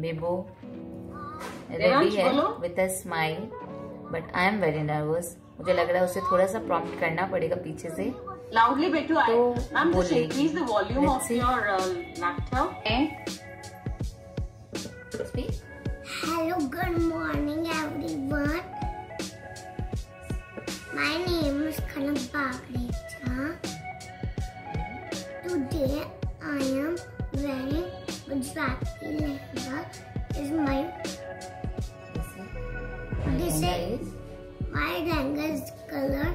बेबो ready है with a smile, but I am very nervous. मुझे लग रहा है उसे थोड़ा सा प्रॉम्प्ट करना पड़ेगा पीछे से। Loudly, Betu. Ma'am, just increase the volume Let's of see. your laptop. Speak. Hello, good morning, everyone. My name is Khanam Bagrecha. Today, I am wearing Gujarati lehenga. Is my this is my lehenga's color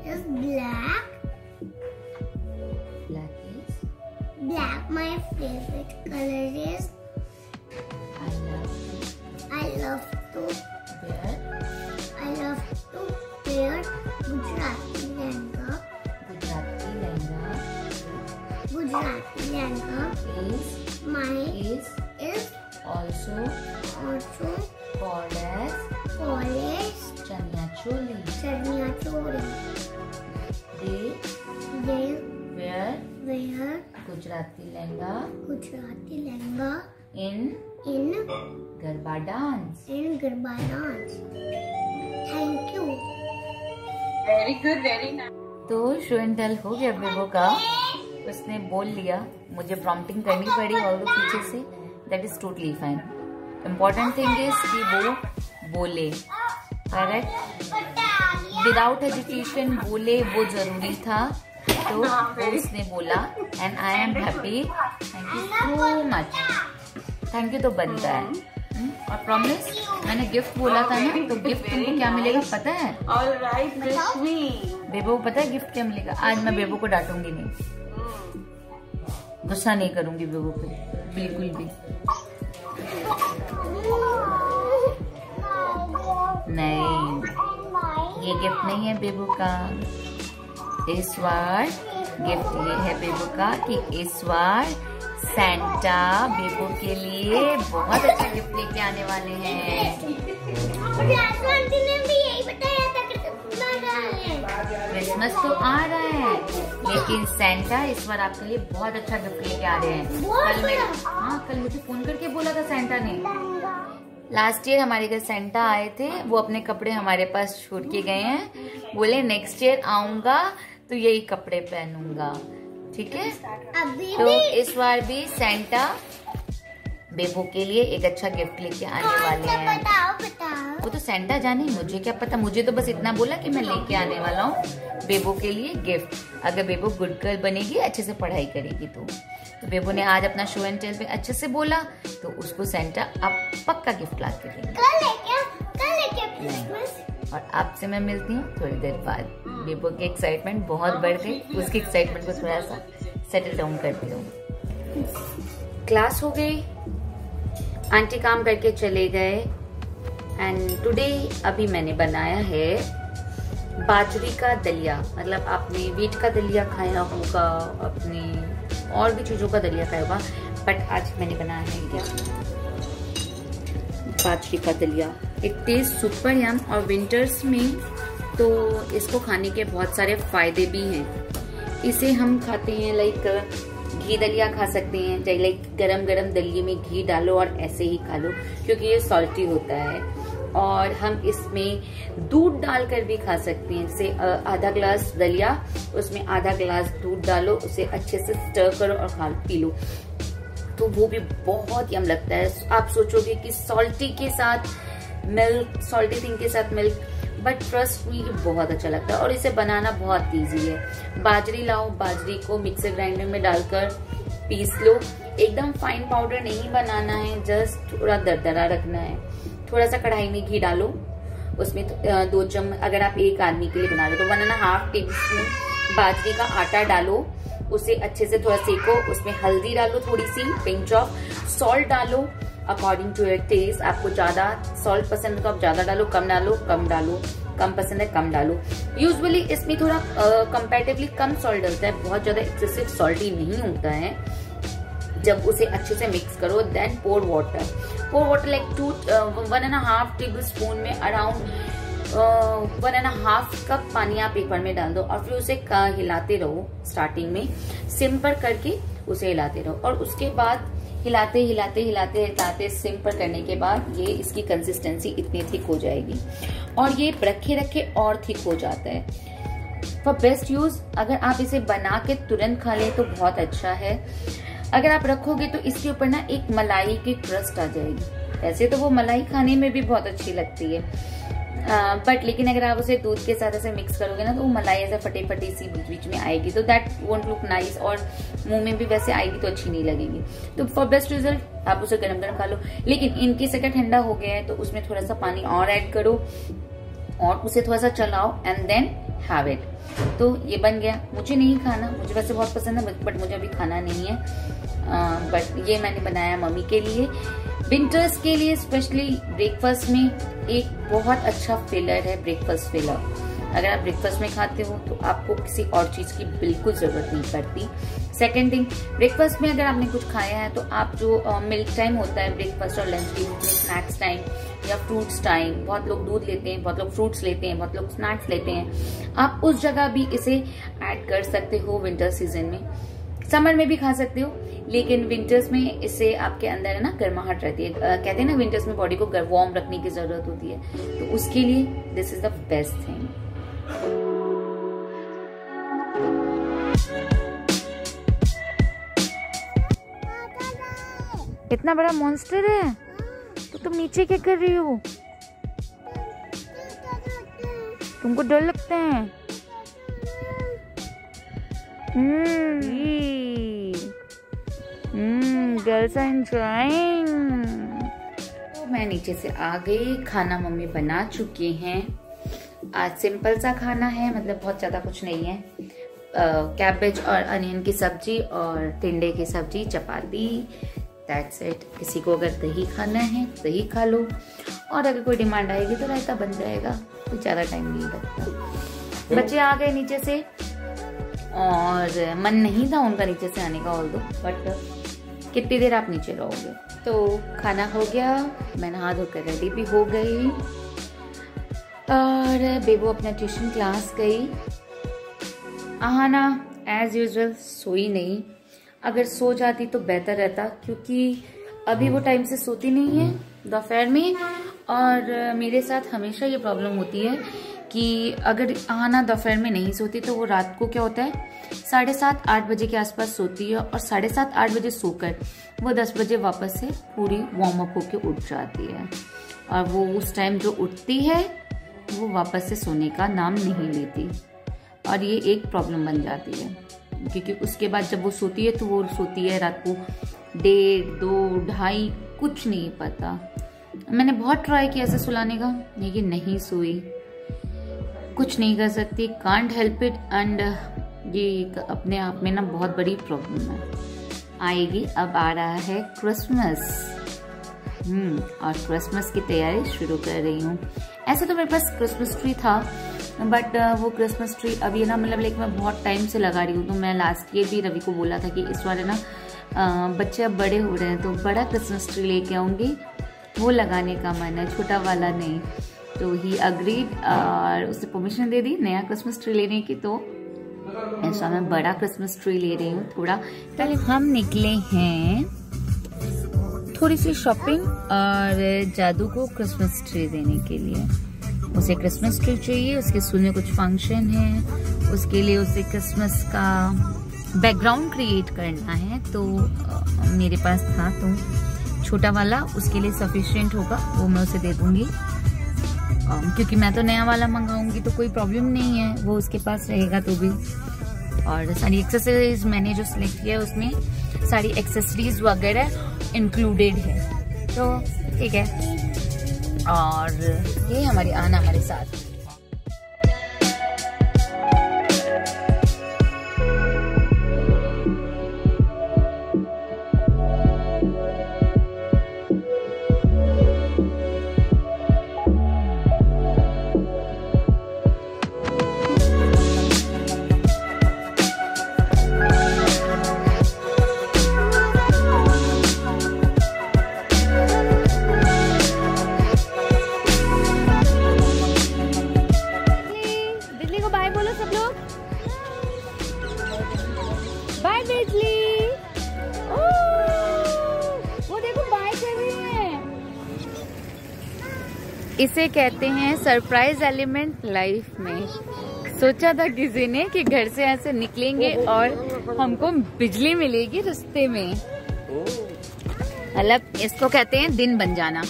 is black. Black. My favorite color is. I love to wear Gujarati lehenga. Gujarati lehenga is also called as chaniya choli. They wear Gujarati lehenga in Garba dance. Thank you. Very good, very nice. तो show and tell हो गया बेबो का, उसने बोल लिया, मुझे prompting करनी पड़ी और वो पीछे से, that is totally fine. Important thing is कि वो बोले, करेक्ट, विदाउट हेजिटेशन बोले, वो जरूरी था। तो वो उसने बोला and I am happy. Thank you so much. Thank you तो बनता है। और प्रॉमिस, मैंने गिफ्ट बोला था ना, तो गिफ्ट तुमको क्या मिलेगा पता है? Alright, बेबो को पता है गिफ्ट क्या मिलेगा? आज मैं बेबो को डांटूंगी नहीं, गुस्सा नहीं करूंगी बेबो पे बिल्कुल भी नहीं। ये गिफ्ट नहीं है बेबो का, इस बार गिफ्ट ये है बेबो का कि इस बार सैंटा बेबो के लिए बहुत अच्छा गिफ्ट लेके आने वाले हैं। ने भी यही बताया था कि क्रिसमस तो आ रहा है, लेकिन सैंटा इस बार आपके लिए बहुत अच्छा गिफ्ट लेके आ रहे हैं। कल मुझे फोन करके बोला था सैंटा ने। लास्ट ईयर हमारे घर सैंटा आए थे, वो अपने कपड़े हमारे पास छोड़ के गए हैं। बोले नेक्स्ट ईयर आऊंगा तो यही कपड़े पहनूंगा, ठीक है? तो इस बार भी सैंटा बेबो के लिए एक अच्छा गिफ्ट लेके आने वाले हैं। बताओ। वो तो सैंटा जाने, मुझे क्या पता। मुझे तो बस इतना बोला कि मैं लेके आने वाला हूँ बेबो के लिए गिफ्ट। अगर बेबो गुड गर्ल बनेगी, अच्छे से पढ़ाई करेगी तो बेबो ने आज अपना शो एंड टेल पे अच्छे से बोला, तो उसको सैंटा अब पक्का गिफ्ट ला के देंगे। और आपसे मैं मिलती हूँ थोड़ी देर बाद। बेबो की एक्साइटमेंट बहुत बढ़ गई, उसकी एक्साइटमेंट को थोड़ा सा सेटल डाउन करती हूँ। क्लास हो गई, आंटी काम करके चले गए एंड टुडे अभी मैंने बनाया है बाजरी का दलिया। मतलब आपने वीट का दलिया खाया होगा, अपनी और भी चीजों का दलिया खाया होगा, बट आज मैंने बनाया है क्या, बाजरी का दलिया। इट टेस्ट सुपर यम। और विंटर्स में तो इसको खाने के बहुत सारे फायदे भी हैं। इसे हम खाते हैं लाइक घी दलिया खा सकते हैं, चाहे लाइक गरम गरम दलिये में घी डालो और ऐसे ही खा लो, क्योंकि ये सॉल्टी होता है। और हम इसमें दूध डालकर भी खा सकते हैं। जैसे आधा ग्लास दलिया, उसमें आधा ग्लास दूध डालो, उसे अच्छे से स्टर करो और पी लो, तो वो भी बहुत यम लगता है। आप सोचोगे कि सॉल्टी के साथ मिल्क, सॉल्टी थिंग के साथ मिल्क, बट ट्रस्ट मी बहुत अच्छा लगता है और इसे बनाना बहुत इजी है। बाजरी लाओ, बाजरी को मिक्सर ग्राइंडर में डालकर पीस लो। एकदम फाइन पाउडर नहीं बनाना है, जस्ट थोड़ा दरदरा रखना है। थोड़ा सा कढ़ाई में घी डालो, उसमें 2 चम्मच, अगर आप एक आदमी के लिए बना रहे हो तो 1.5 टीस्पून बाजरी का आटा डालो, उसे अच्छे से थोड़ा सेको। उसमें हल्दी डालो, थोड़ी सी पिंच ऑफ सॉल्ट डालो अकॉर्डिंग टू योर टेस्ट। आपको ज्यादा सॉल्ट पसंद है तो आप ज्यादा डालो, कम डालो कम डालो, कम पसंद है कम डालो। यूजुअली इसमें थोड़ा कंपैरेटिवली कम सॉल्ट डलता है, बहुत ज्यादा एक्सेसिव सॉल्टी नहीं होता है। जब उसे अच्छे से मिक्स करो, देन पोर वाटर लाइक 1.5 टेबल स्पून में अराउंड 1.5 कप पानी आप एक बार में डाल दो और फिर उसे हिलाते रहो। स्टार्टिंग में सिम पर करके उसे हिलाते रहो और उसके बाद हिलाते हिलाते हिलाते हिलाते सिम पर करने के बाद ये इसकी कंसिस्टेंसी इतनी थिक हो जाएगी और ये रखे रखे और थिक हो जाता है। फॉर बेस्ट यूज अगर आप इसे बना के तुरंत खा लें तो बहुत अच्छा है। अगर आप रखोगे तो इसके ऊपर ना एक मलाई की क्रस्ट आ जाएगी। वैसे तो वो मलाई खाने में भी बहुत अच्छी लगती है, बट लेकिन अगर आप उसे दूध के साथ ऐसे मिक्स करोगे ना तो वो मलाई ऐसे फटे फटी सी बीच बीच में आएगी, तो दैट वोंट लुक नाइस और मुंह में भी वैसे आएगी तो अच्छी नहीं लगेगी। तो फॉर बेस्ट रिजल्ट आप उसे गरम गरम खा लो। लेकिन इनकेस अगर ठंडा हो गया है तो उसमें थोड़ा सा पानी और ऐड करो और उसे थोड़ा सा चलाओ एंड देन हैव इट। तो ये बन गया। मुझे नहीं खाना, मुझे वैसे बहुत पसंद है बट मुझे अभी खाना नहीं है, बट ये मैंने बनाया मम्मी के लिए विंटर्स के लिए स्पेशली। ब्रेकफास्ट में एक बहुत अच्छा फिलर है, ब्रेकफास्ट फिलर। अगर आप ब्रेकफास्ट में खाते हो तो आपको किसी और चीज की बिल्कुल जरूरत नहीं पड़ती। सेकेंड थिंग, ब्रेकफास्ट में अगर आपने कुछ खाया है तो आप जो मिल्क टाइम होता है ब्रेकफास्ट और लंच के बीच में, स्नैक्स टाइम या फ्रूट्स टाइम, बहुत लोग दूध लेते हैं, बहुत लोग फ्रूट्स लेते हैं, बहुत लोग स्नैक्स लेते हैं, आप उस जगह भी इसे ऐड कर सकते हो विंटर सीजन में। समर में भी खा सकते हो लेकिन विंटर्स में इससे आपके अंदर है ना गर्माहट रहती है। कहते हैं ना विंटर्स में बॉडी को वार्म रखने की जरूरत होती है, तो उसके लिए this is the best thing. इतना बड़ा मॉन्स्टर है तो तुम नीचे क्या कर रही हो? तुमको डर लगता है? Girls are enjoying. तो मैं नीचे से आ गई, खाना मम्मी बना चुकी हैं। आज सिंपल सा खाना है, मतलब बहुत ज्यादा कुछ नहीं है। कैबेज और अनियन की सब्जी और टिंडे की सब्जी, चपाती, दैट्स इट। किसी को अगर दही खाना है दही खा लो और अगर कोई डिमांड आएगी तो रायता बन जाएगा, तो ज्यादा टाइम नहीं लगता। बच्चे आ गए नीचे से और मन नहीं था उनका नीचे से आने का, ऑल्दो बट कितनी देर आप नीचे रहोगे। तो खाना हो गया, मैं नहा धोकर रेडी भी हो गई और बेबू अपना ट्यूशन क्लास गई। आहाना एज यूजुअल सोई नहीं। अगर सो जाती तो बेहतर रहता, क्योंकि अभी वो टाइम से सोती नहीं है दोपहर में। और मेरे साथ हमेशा ये प्रॉब्लम होती है कि अगर आहाना दोपहर में नहीं सोती तो वो रात को क्या होता है 7:30-8 बजे के आसपास सोती है और 7:30-8 बजे सोकर वो 10 बजे वापस से पूरी वार्म अप होके उठ जाती है। और वो उस टाइम जो उठती है वो वापस से सोने का नाम नहीं लेती और ये एक प्रॉब्लम बन जाती है, क्योंकि उसके बाद जब वो सोती है तो वो सोती है रात को 1:30, 2, 2:30, कुछ नहीं पता। मैंने बहुत ट्राई किया ऐसे सुलाने का लेकिन नहीं सोई। कुछ नहीं कर सकती, कांट हेल्प इट। एंड ये अपने आप में ना बहुत बड़ी प्रॉब्लम है। आएगी, अब आ रहा है क्रिसमस, और क्रिसमस की तैयारी शुरू कर रही हूँ। ऐसे तो मेरे पास क्रिसमस ट्री था बट वो क्रिसमस ट्री अभी ना मतलब लाइक मैं बहुत टाइम से लगा रही हूँ। तो मैं लास्ट ईयर भी रवि को बोला था कि इस बार है ना बच्चे अब बड़े हो रहे हैं तो बड़ा क्रिसमस ट्री लेके आऊँगी, वो लगाने का मन है, छोटा वाला नहीं। तो ही अग्रीड और उससे परमिशन दे दी नया क्रिसमस ट्री लेने की। तो ऐसा मैं बड़ा क्रिसमस ट्री ले रही हूँ थोड़ा। पहले हम निकले हैं थोड़ी सी शॉपिंग और जादू को क्रिसमस ट्री देने के लिए। उसे क्रिसमस ट्री चाहिए, उसके स्कूल में कुछ फंक्शन है, उसके लिए उसे क्रिसमस का बैकग्राउंड क्रिएट करना है। तो मेरे पास था तो छोटा वाला उसके लिए सफिशिएंट होगा, वो मैं उसे दे दूंगी। क्योंकि मैं तो नया वाला मंगाऊंगी तो कोई प्रॉब्लम नहीं है, वो उसके पास रहेगा तो भी। और सारी एक्सेसरीज मैंने जो सिलेक्ट किया उसमें सारी एक्सेसरीज वगैरह इंक्लूडेड है, तो ठीक है। और ये हमारी आना हमारे साथ। इसे कहते हैं सरप्राइज एलिमेंट लाइफ में। सोचा था किसी ने कि घर से ऐसे निकलेंगे और हमको बिजली मिलेगी रास्ते में। मतलब इसको कहते हैं दिन बन जाना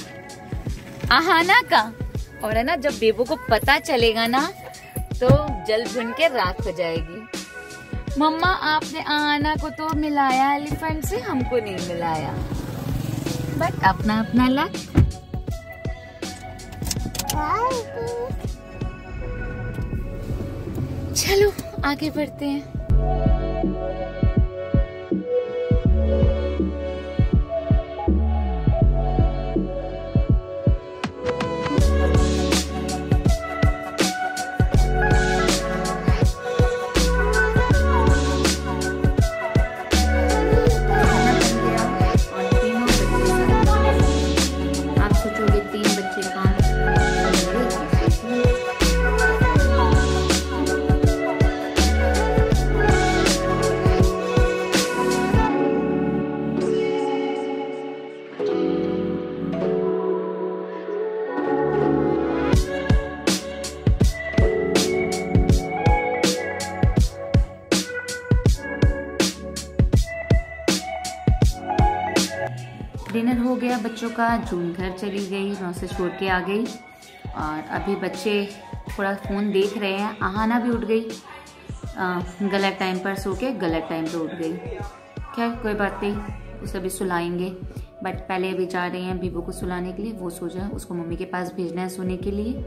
आहाना का। और है ना, जब बेबू को पता चलेगा ना तो जल भुन के राख हो जाएगी। मम्मा आपने आहाना को तो मिलाया एलिफेंट से, हमको नहीं मिलाया। बट अपना अपना लक। चलो आगे बढ़ते हैं। डिनर हो गया बच्चों का। जून घर चली गई, 9 से छोड़ के आ गई। और अभी बच्चे थोड़ा फ़ोन देख रहे हैं। आहाना भी उठ गई, गलत टाइम पर सो के गलत टाइम पर उठ गई। खैर कोई बात नहीं, उसे अभी सुलाएंगे। बट पहले अभी जा रहे हैं बीबू को सुलाने के लिए। वो सो जाए, उसको मम्मी के पास भेजना है सोने के लिए।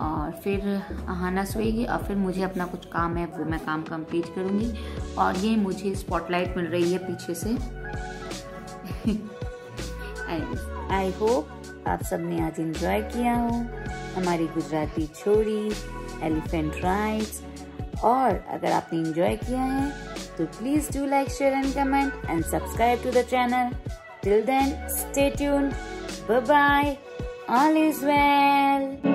और फिर आहाना सोएगी और फिर मुझे अपना कुछ काम है वो मैं काम कंप्लीट करूँगी। और ये मुझे स्पॉटलाइट मिल रही है पीछे से। आई होप आप सबने आज एंजॉय किया हो हमारी गुजराती छोरी एलिफेंट राइड्स। और अगर आपने एंजॉय किया है तो please do like, share and comment and subscribe to the channel. Till then stay tuned, bye bye, all is well.